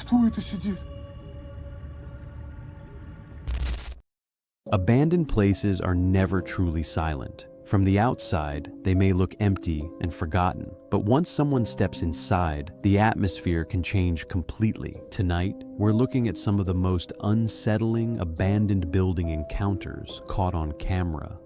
Кто это сидит? Abandoned places are never truly silent. From the outside, they may look empty and forgotten, but once someone steps inside, the atmosphere can change completely. Tonight, we're looking at some of the most unsettling abandoned building encounters caught on camera.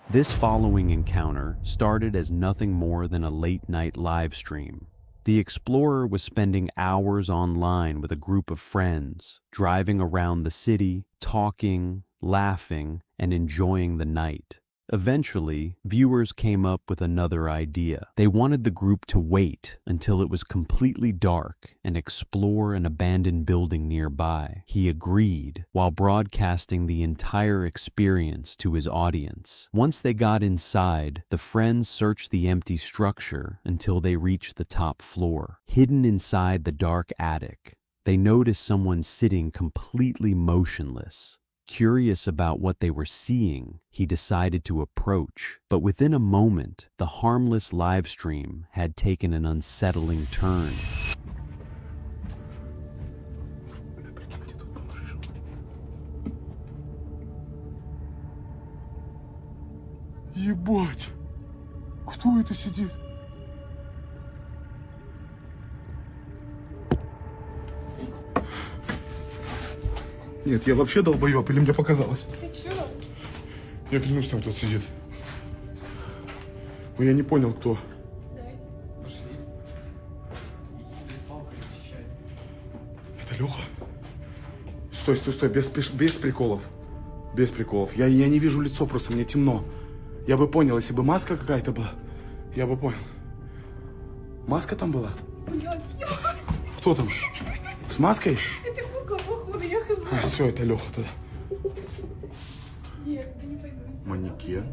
This following encounter started as nothing more than a late-night live stream. The explorer was spending hours online with a group of friends, driving around the city, talking, laughing, and enjoying the night. Eventually, viewers came up with another idea. They wanted the group to wait until it was completely dark and explore an abandoned building nearby. He agreed, while broadcasting the entire experience to his audience. Once they got inside, the friends searched the empty structure until they reached the top floor. Hidden inside the dark attic, they noticed someone sitting completely motionless. Curious about what they were seeing, he decided to approach, but within a moment, the harmless live stream had taken an unsettling turn. Ебать! Кто это сидит? Нет, я вообще долбоёб, или мне показалось? Ты чё? Я клянусь, там кто-то сидит. Но я не понял, кто. Давайте. Пошли. Это Лёха? Стой, стой, стой, без приколов. Без приколов. Я не вижу лицо, просто мне темно. Я бы понял, если бы маска какая-то была, я бы понял. Маска там была? Блядь, Кто там? С маской? это кукла, походу, я хз. А, все, это Лёха тогда. Нет, да не пойду. Манекен?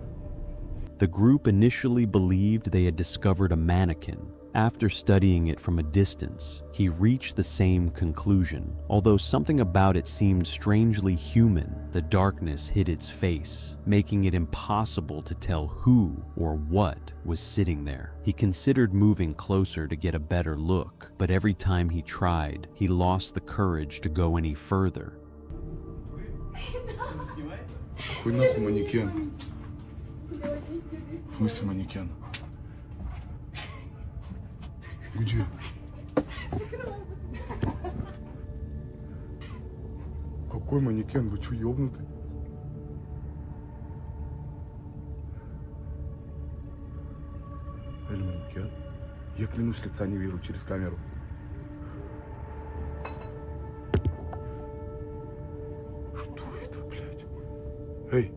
The group initially believed they had discovered a mannequin. After studying it from a distance, he reached the same conclusion. Although something about it seemed strangely human, the darkness hid its face, making it impossible to tell who or what was sitting there. He considered moving closer to get a better look, but every time he tried, he lost the courage to go any further. Какой нахуй манекен? В смысле манекен? Где? Какой манекен? Вы что, ёбнуты? Эль манекен? Я клянусь, лица не вижу через камеру. Что это, блядь? Эй!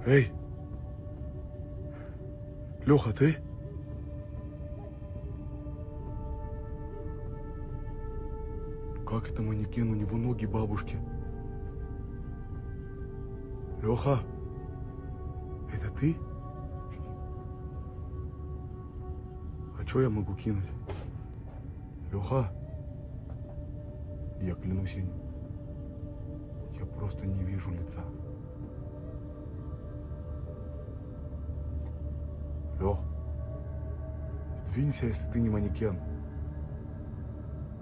Эй! Лёха, ты? Как это манекен? У него ноги бабушки. Лёха, это ты? А чё я могу кинуть? Лёха, я клянусь, я просто не вижу лица. Лёх, сдвинься, если ты не манекен.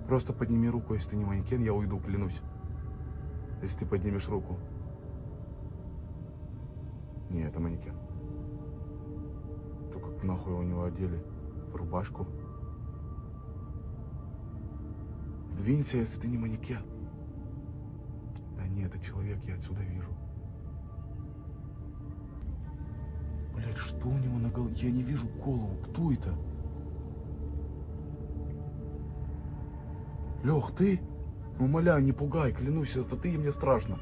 Просто подними руку, если ты не манекен, я уйду, клянусь. Если ты поднимешь руку. Не, это манекен. То как нахуй его у него одели? В рубашку. Двинься, если ты не манекен. Да нет, это человек, я отсюда вижу. Блять, что у него на голове? Я не вижу голову. Кто это? Лех, ты? Умоляю, не пугай, клянусь, это ты, и мне страшно.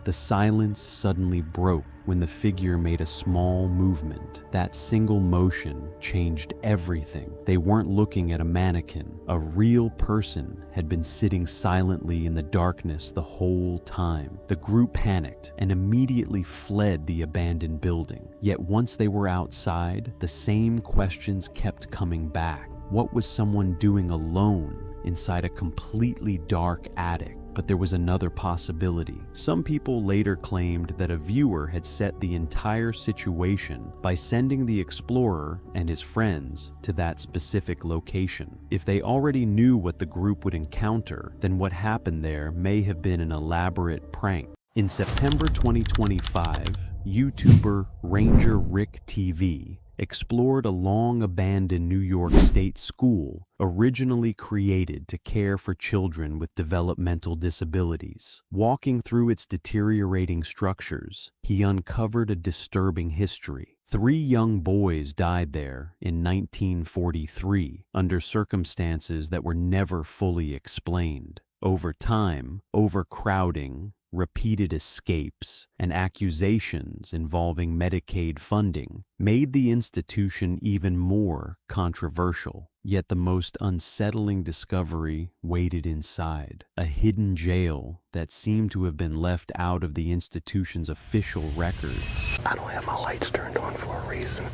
The silence suddenly broke when the figure made a small movement. That single motion changed everything. They weren't looking at a mannequin. A real person had been sitting silently in the darkness the whole time. The group panicked and immediately fled the abandoned building. Yet once they were outside, the same questions kept coming back. What was someone doing alone inside a completely dark attic? But there was another possibility. Some people later claimed that a viewer had set the entire situation by sending the explorer and his friends to that specific location. If they already knew what the group would encounter, then what happened there may have been an elaborate prank. In September 2025, YouTuber Ranger Rick TV explored a long-abandoned New York State school originally created to care for children with developmental disabilities. Walking through its deteriorating structures, he uncovered a disturbing history. 3 young boys died there in 1943 under circumstances that were never fully explained. Over time, overcrowding, repeated escapes, and accusations involving Medicaid funding made the institution even more controversial. Yet the most unsettling discovery waited inside, a hidden jail that seemed to have been left out of the institution's official records. I don't have my lights turned on for a reason,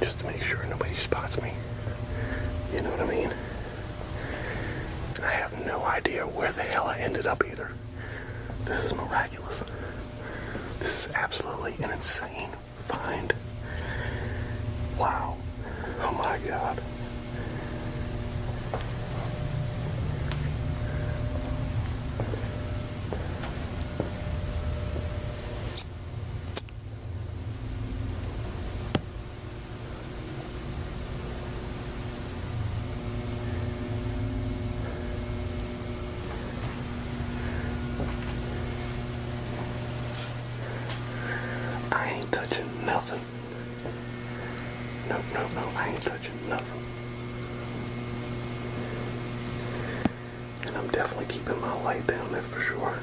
just to make sure nobody spots me. You know what I mean? And I have no idea where the hell I ended up either. This is miraculous. This is absolutely an insane find. Wow. Oh my God. I ain't touching nothing. No, I ain't touching nothing. And I'm definitely keeping my light down, that's for sure.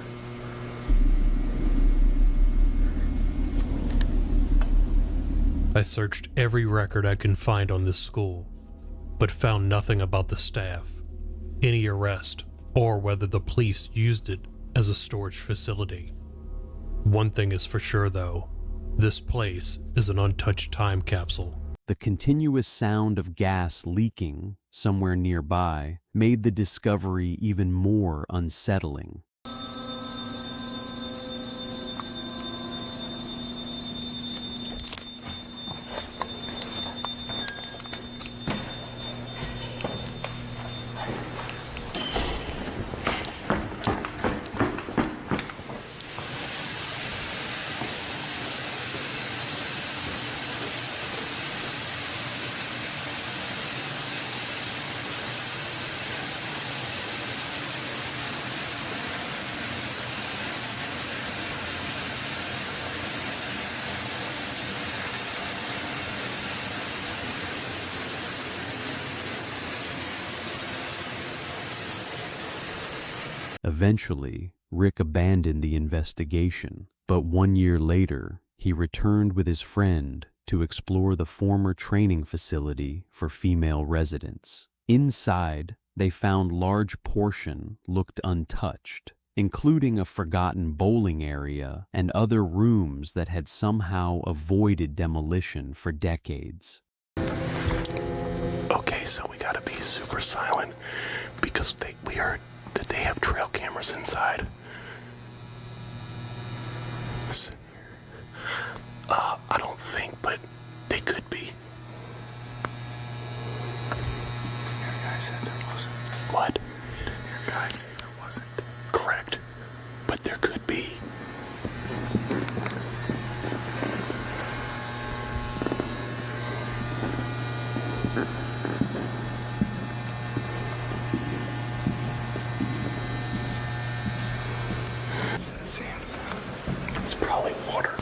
I searched every record I can find on this school, but found nothing about the staff, any arrest, or whether the police used it as a storage facility. One thing is for sure though, this place is an untouched time capsule. The continuous sound of gas leaking somewhere nearby made the discovery even more unsettling. Eventually, Rick abandoned the investigation, but 1 year later, he returned with his friend to explore the former training facility for female residents. Inside, they found large portion looked untouched, including a forgotten bowling area and other rooms that had somehow avoided demolition for decades. Okay, so we gotta be super silent because we heard that they have trail cameras inside. I don't think, but they could be. Your guy said there wasn't. What? Your guy said there wasn't. Correct. But there could be. Sand. It's probably water.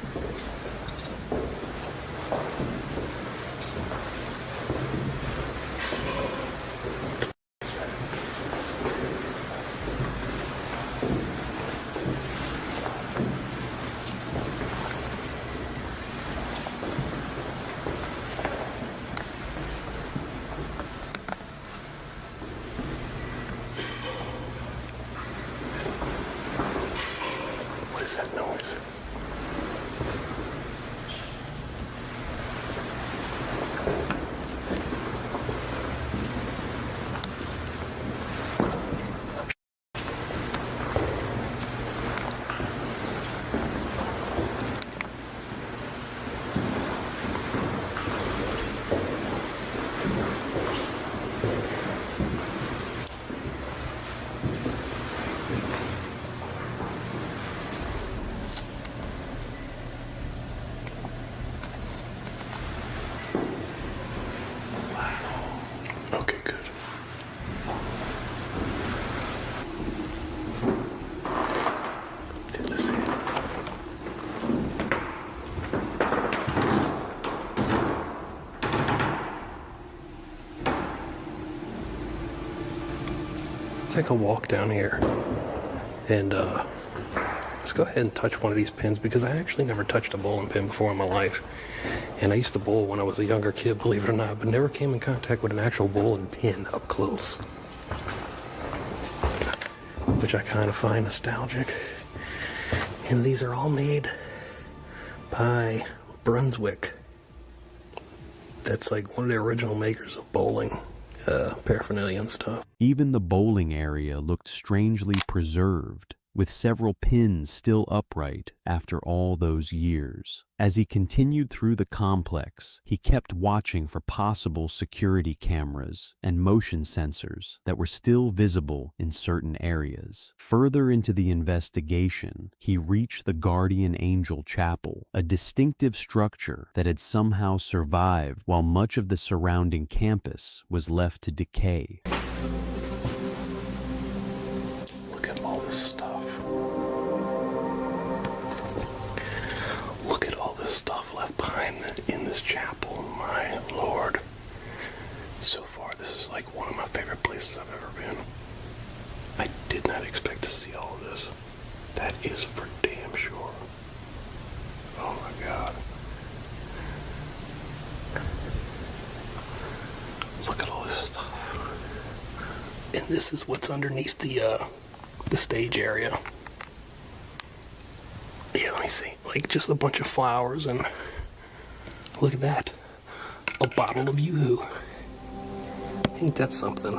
What is that noise? to walk down here and let's go ahead and touch one of these pins, because I actually never touched a bowling pin before in my life. And I used to bowl when I was a younger kid, believe it or not, but never came in contact with an actual bowling pin up close, which I kind of find nostalgic. And these are all made by Brunswick. That's like one of the original makers of bowling paraphernalia and stuff. Even the bowling area looked strangely preserved, with several pins still upright after all those years. As he continued through the complex, he kept watching for possible security cameras and motion sensors that were still visible in certain areas. Further into the investigation, he reached the Guardian Angel Chapel, a distinctive structure that had somehow survived while much of the surrounding campus was left to decay. Look at all this stuff. Look at all this stuff left behind in this chapel. My Lord. So far, this is like one of my favorite places I've ever been. I did not expect to see all of this. That is for damn sure. Oh my God. Look at all this stuff. And this is what's underneath the stage area. Yeah, let me see. Like just a bunch of flowers, and look at that. A bottle of Yoo-hoo. Ain't that something?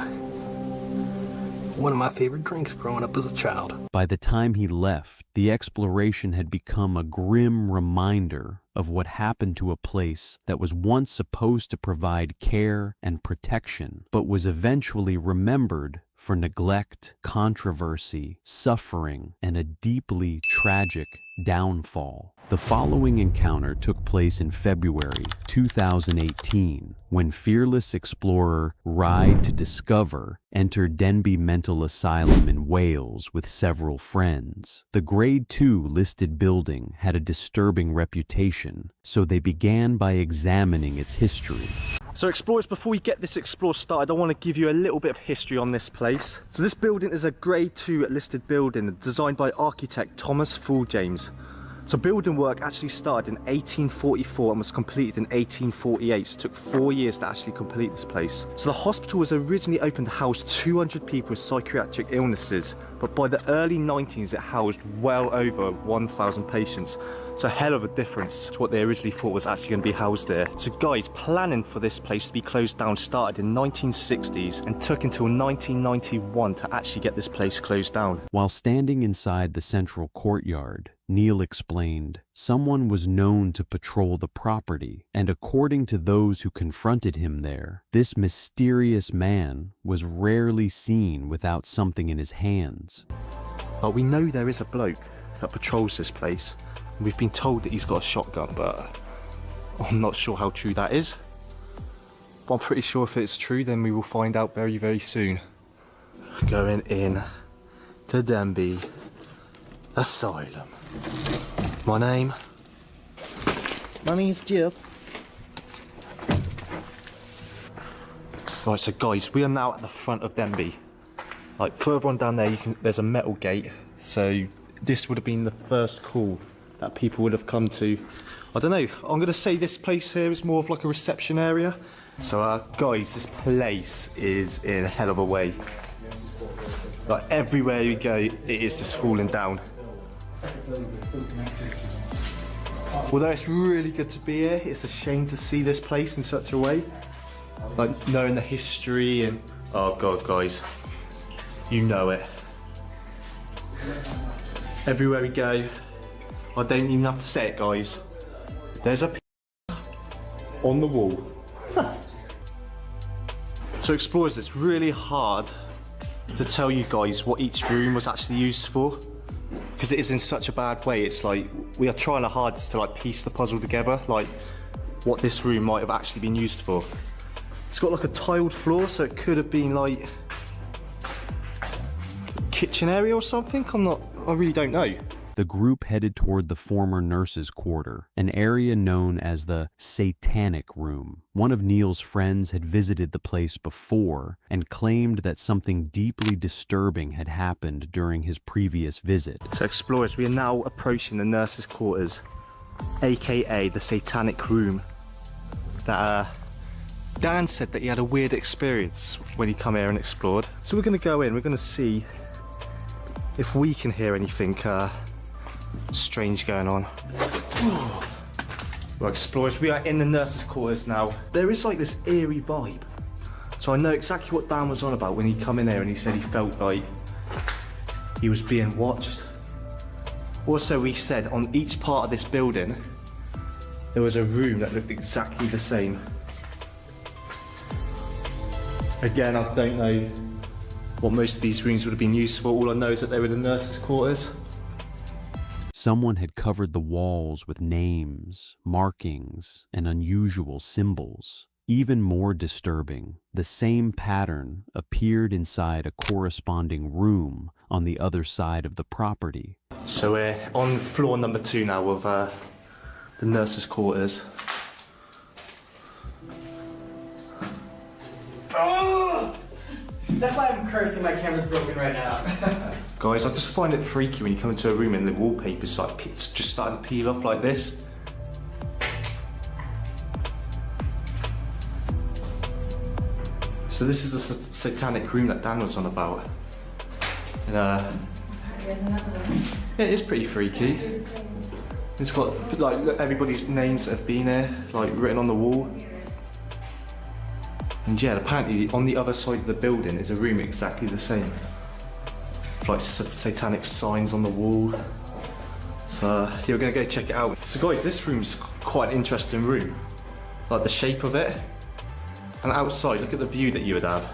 One of my favorite drinks growing up as a child. By the time he left, the exploration had become a grim reminder of what happened to a place that was once supposed to provide care and protection, but was eventually remembered for neglect, controversy, suffering, and a deeply tragic downfall. The following encounter took place in February 2018, when fearless explorer Ride to Discover entered Denbigh Mental Asylum in Wales with several friends. The Grade 2 listed building had a disturbing reputation, so they began by examining its history. So explorers, before we get this explore started, I want to give you a little bit of history on this place. So this building is a Grade 2 listed building designed by architect Thomas Fool James. So building work actually started in 1844 and was completed in 1848, so it took 4 years to actually complete this place. So the hospital was originally opened to house 200 people with psychiatric illnesses, but by the early 19s it housed well over 1,000 patients. So a hell of a difference to what they originally thought was actually going to be housed there. So guys, planning for this place to be closed down started in 1960s and took until 1991 to actually get this place closed down. While standing inside the central courtyard, Neil explained, someone was known to patrol the property, and according to those who confronted him there, this mysterious man was rarely seen without something in his hands. But we know there is a bloke that patrols this place. We've been told that he's got a shotgun, but I'm not sure how true that is. But I'm pretty sure if it's true, then we will find out very, very soon. Going in to Denbigh Asylum. My name is Jill. Right, so guys, we are now at the front of Denbigh. Like further on down there, there's a metal gate. So this would have been the first call that people would have come to. I don't know. I'm gonna say this place here is more of like a reception area. So guys, this place is in a hell of a way. Like everywhere we go, it is just falling down. Although it's really good to be here, it's a shame to see this place in such a way. Like knowing the history and, oh God, guys, you know it. Everywhere we go, I don't even have to say it, guys. There's a on the wall. So explorers, it's really hard to tell you guys what each room was actually used for, because it is in such a bad way. It's like we are trying our hardest to like piece the puzzle together, like what this room might have actually been used for. It's got like a tiled floor, so it could have been like a kitchen area or something. I really don't know. The group headed toward the former nurse's quarter, an area known as the Satanic Room. One of Neil's friends had visited the place before and claimed that something deeply disturbing had happened during his previous visit. So explorers, we are now approaching the nurse's quarters, aka the Satanic Room. That Dan said that he had a weird experience when he come here and explored. So we're going to go in, we're going to see if we can hear anything strange going on. Well, explorers, we are in the nurse's quarters now. There is like this eerie vibe. So I know exactly what Dan was on about when he come in here and he said he felt like he was being watched. Also, he said on each part of this building, there was a room that looked exactly the same. Again, I don't know what most of these rooms would have been used for. All I know is that they were the nurses' quarters. Someone had covered the walls with names, markings, and unusual symbols. Even more disturbing, the same pattern appeared inside a corresponding room on the other side of the property. So we're on floor number 2 now of the nurses' quarters. Oh! That's why I'm cursing. My camera's broken right now. Guys, I just find it freaky when you come into a room and the wallpaper's like it's just starting to peel off like this. So this is the satanic room that Dan was on about. And yeah, it is pretty freaky. It's got like everybody's names that have been here, like written on the wall. And yeah, apparently on the other side of the building is a room exactly the same. Like satanic signs on the wall. So yeah, we're gonna go check it out. So guys, this room's quite an interesting room. Like the shape of it. And outside, look at the view that you would have.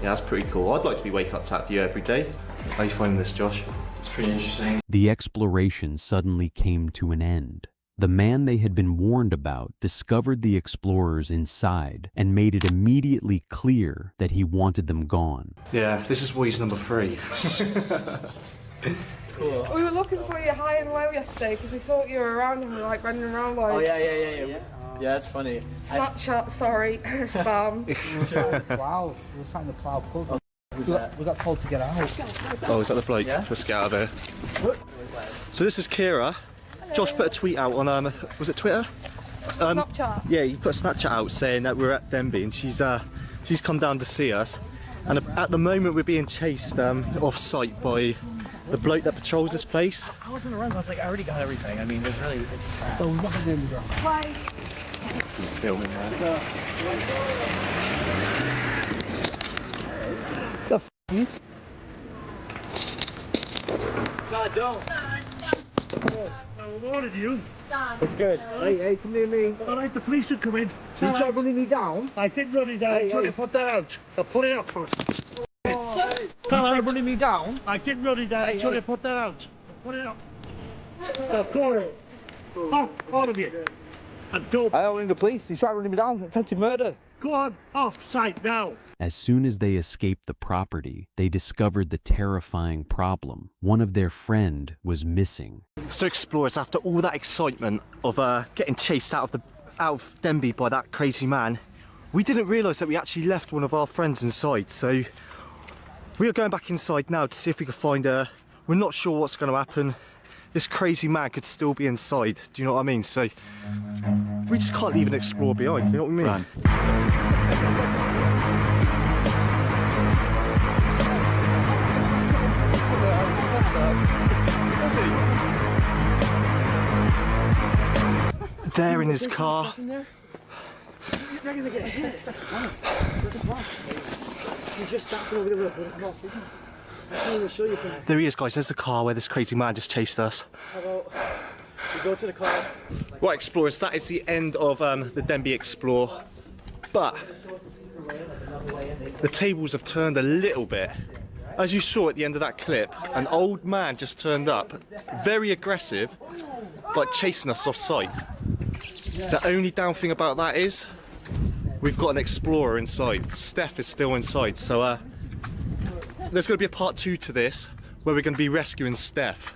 Yeah, that's pretty cool. I'd like to be waking up to that view every day. How are you finding this, Josh? It's pretty interesting. The exploration suddenly came to an end. The man they had been warned about discovered the explorers inside and made it immediately clear that he wanted them gone. Yeah, this is Woy's number 3. Cool. We were looking for you high and low yesterday because we thought you were around and we were like running around like... Oh yeah. Yeah, that's funny. Snapchat, sorry, spam. Wow, we're sat in the cloud pub. Who's that? We got told to get out. Oh, is that the bloke? Yeah? Let's get out of here. So this is Kira. Josh put a tweet out on, was it Twitter? Snapchat. Yeah, he put a Snapchat out saying that we're at Denby and she's come down to see us. And at the moment we're being chased off site by the bloke that patrols this place. I wasn't around, I was like, I already got everything. I mean, it's crap. But we're not going to do it. Why? Filming there. The f***? God, don't. I warned you. It's good. Hey, come near me. All right, the police are coming. You tried running me down? I didn't run it down. I tried to put that out. I put it up first. You tried running me down? I didn't run it down. I tried to put that out. Put it up. Go on. Off, all of you. And don't. I don't ring the police. He tried running me down. Attempted murder. Go on, off site now. As soon as they escaped the property, they discovered the terrifying problem. One of their friend was missing. So explorers, after all that excitement of getting chased out of Denby by that crazy man, we didn't realise that we actually left one of our friends inside. So we are going back inside now to see if we can find her. We're not sure what's going to happen. This crazy man could still be inside. Do you know what I mean? So we just can't leave and explore behind. You know what I mean? Run. There in his car. You're gonna get hit. You just stopped over the road. I can't even show you things. There he is, guys. There's the car where this crazy man just chased us. How about we go to the car? Right, explorers, that is the end of the Denby Explore. But the tables have turned a little bit. As you saw at the end of that clip, an old man just turned up, very aggressive, like chasing us off site. The only down thing about that is we've got an explorer inside. Steph is still inside, so there's going to be a part 2 to this where we're going to be rescuing Steph.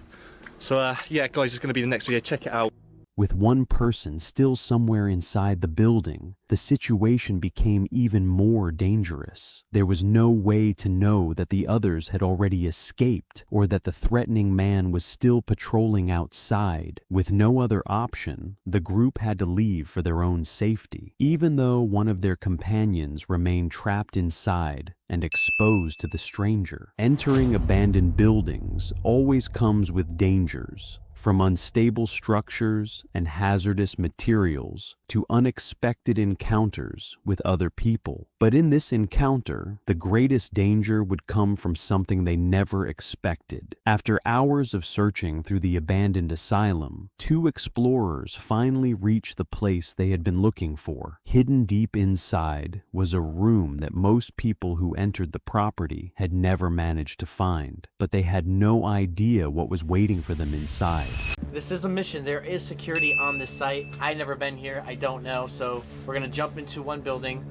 So yeah, guys, it's going to be the next video. Check it out. With one person still somewhere inside the building, the situation became even more dangerous. There was no way to know that the others had already escaped or that the threatening man was still patrolling outside. With no other option, the group had to leave for their own safety. Even though one of their companions remained trapped inside and exposed to the stranger. Entering abandoned buildings always comes with dangers. From unstable structures and hazardous materials to unexpected encounters with other people. But in this encounter, the greatest danger would come from something they never expected. After hours of searching through the abandoned asylum, 2 explorers finally reached the place they had been looking for. Hidden deep inside was a room that most people who entered the property had never managed to find, but they had no idea what was waiting for them inside. This is a mission. There is security on this site. I've never been here. I don't know. So we're going to jump into one building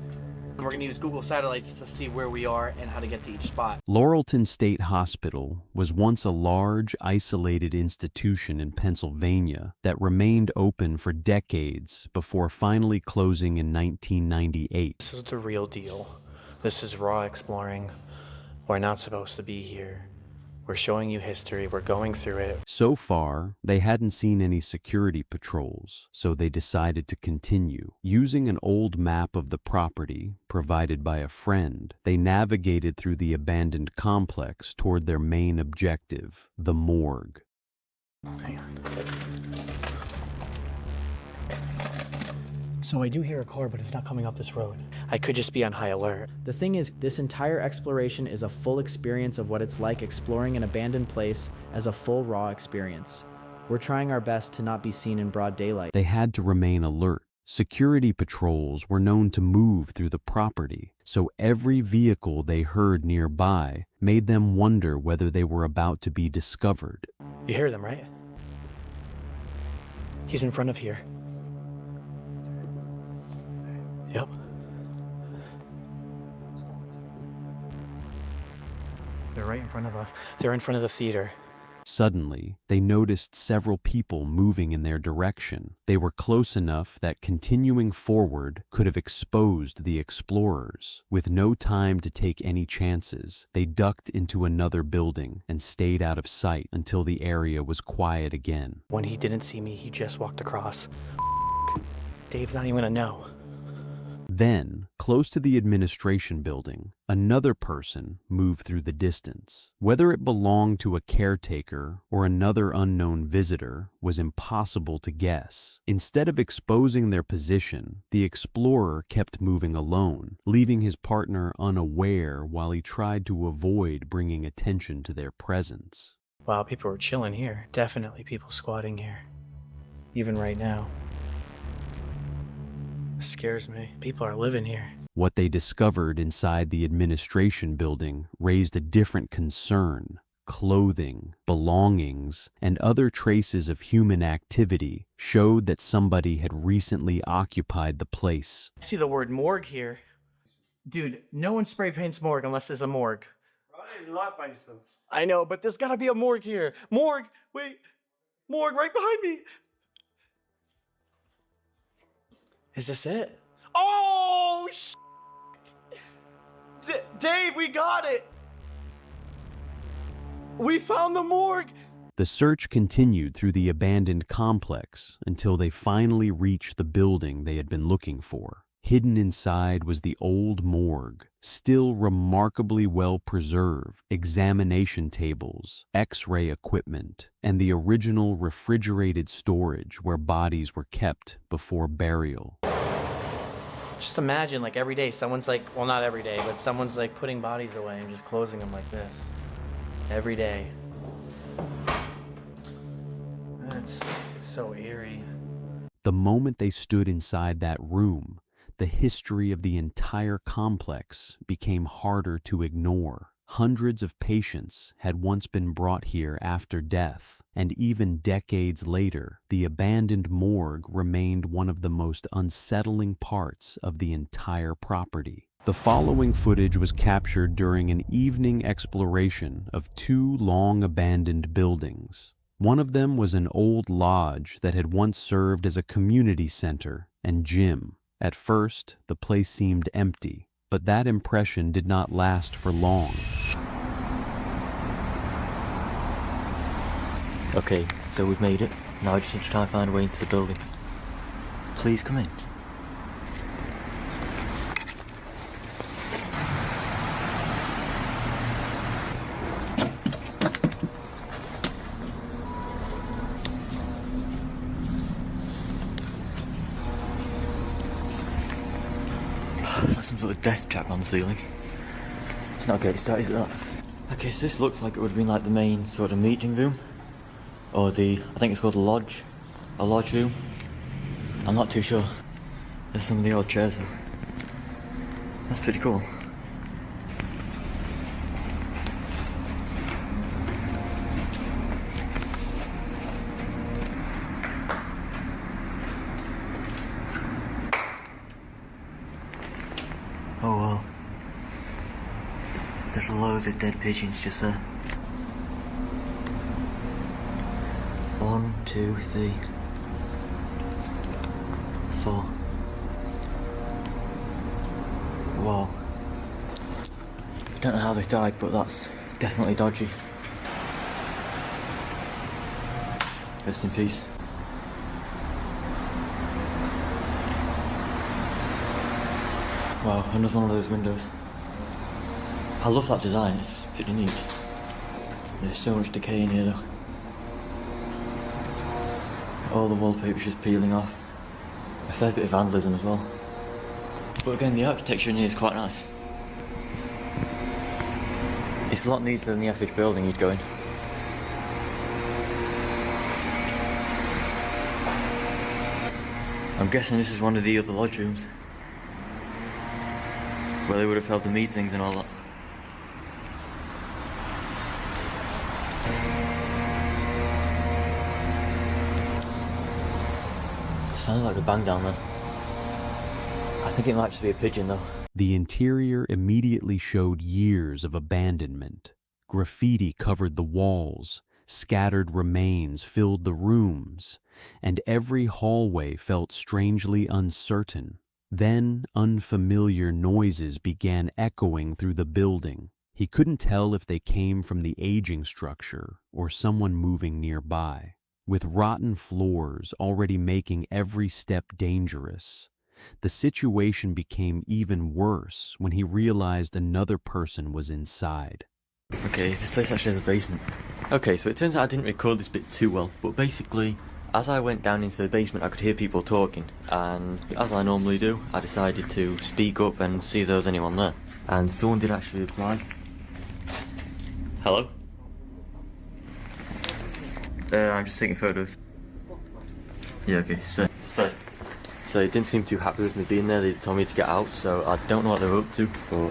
and we're going to use Google satellites to see where we are and how to get to each spot. Laurelton State Hospital was once a large, isolated institution in Pennsylvania that remained open for decades before finally closing in 1998. This is the real deal. This is raw exploring. We're not supposed to be here. We're showing you history. We're going through it. So far, they hadn't seen any security patrols, so they decided to continue. Using an old map of the property provided by a friend, they navigated through the abandoned complex toward their main objective, the morgue. Hang on. So I do hear a car, but it's not coming up this road. I could just be on high alert. The thing is, this entire exploration is a full experience of what it's like exploring an abandoned place as a full raw experience. We're trying our best to not be seen in broad daylight. They had to remain alert. Security patrols were known to move through the property, so every vehicle they heard nearby made them wonder whether they were about to be discovered. You hear them, right? He's in front of here. Yep. They're right in front of us. They're in front of the theater. Suddenly, they noticed several people moving in their direction. They were close enough that continuing forward could have exposed the explorers. With no time to take any chances, they ducked into another building and stayed out of sight until the area was quiet again. When he didn't see me, he just walked across. Dave's not even gonna know. Then, close to the administration building, another person moved through the distance. Whether it belonged to a caretaker or another unknown visitor was impossible to guess. Instead of exposing their position, the explorer kept moving alone, leaving his partner unaware while he tried to avoid bringing attention to their presence. Wow, people are chilling here. Definitely people squatting here. Even right now. Scares me. People are living here. What they discovered inside the administration building raised a different concern. Clothing, belongings, and other traces of human activity showed that somebody had recently occupied the place. I see the word morgue here. Dude, no one spray paints morgue unless there's a morgue. I know, but there's gotta be a morgue here. Morgue! Wait! Morgue right behind me! Is this it? Oh, Dave, we got it! We found the morgue! The search continued through the abandoned complex until they finally reached the building they had been looking for. Hidden inside was the old morgue, still remarkably well preserved, examination tables, X-ray equipment, and the original refrigerated storage where bodies were kept before burial. Just imagine, like, every day someone's like, well, not every day, but someone's like putting bodies away and just closing them like this. Every day. It's so eerie. The moment they stood inside that room, the history of the entire complex became harder to ignore. Hundreds of patients had once been brought here after death, and even decades later, the abandoned morgue remained one of the most unsettling parts of the entire property. The following footage was captured during an evening exploration of two long abandoned buildings. One of them was an old lodge that had once served as a community center and gym. At first, the place seemed empty, but that impression did not last for long. Okay, so we've made it. Now I just need to try and find a way into the building. Please come in. It's like some sort of death trap on the ceiling. It's not a great start, is it that? Okay, so this looks like it would have been like the main sort of meeting room. Or I think it's called a lodge room. I'm not too sure. There's some of the old chairs though. That's pretty cool. Oh wow. There's loads of dead pigeons just there. 1, 2, 3, 4. Wow. I don't know how they died, but that's definitely dodgy. Rest in peace. Wow, another one of those windows. I love that design, it's pretty neat. There's so much decay in here though. All the wallpaper's just peeling off. A fair bit of vandalism as well. But again, the architecture in here is quite nice. It's a lot neater than the average building you'd go in. I'm guessing this is one of the other lodge rooms, where they would have held the meetings and all that. Sounded like a bang down there. I think it might just be a pigeon though. The interior immediately showed years of abandonment. Graffiti covered the walls, scattered remains filled the rooms, and every hallway felt strangely uncertain. Then unfamiliar noises began echoing through the building. He couldn't tell if they came from the aging structure or someone moving nearby. With rotten floors already making every step dangerous, the situation became even worse when he realized another person was inside. Okay, this place actually has a basement. Okay, so it turns out I didn't record this bit too well, but basically, as I went down into the basement I could hear people talking, and as I normally do, I decided to speak up and see if there was anyone there. And someone did actually reply. Hello? I'm just taking photos. Yeah, okay, so they didn't seem too happy with me being there. They told me to get out, so I don't know what they were up to, but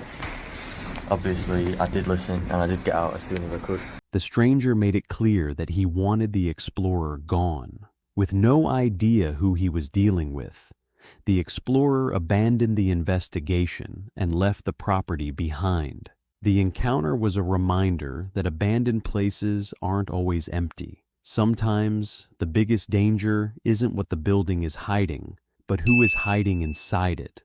obviously I did listen and I did get out as soon as I could. The stranger made it clear that he wanted the explorer gone. With no idea who he was dealing with, the explorer abandoned the investigation and left the property behind. The encounter was a reminder that abandoned places aren't always empty. Sometimes the biggest danger isn't what the building is hiding, but who is hiding inside it.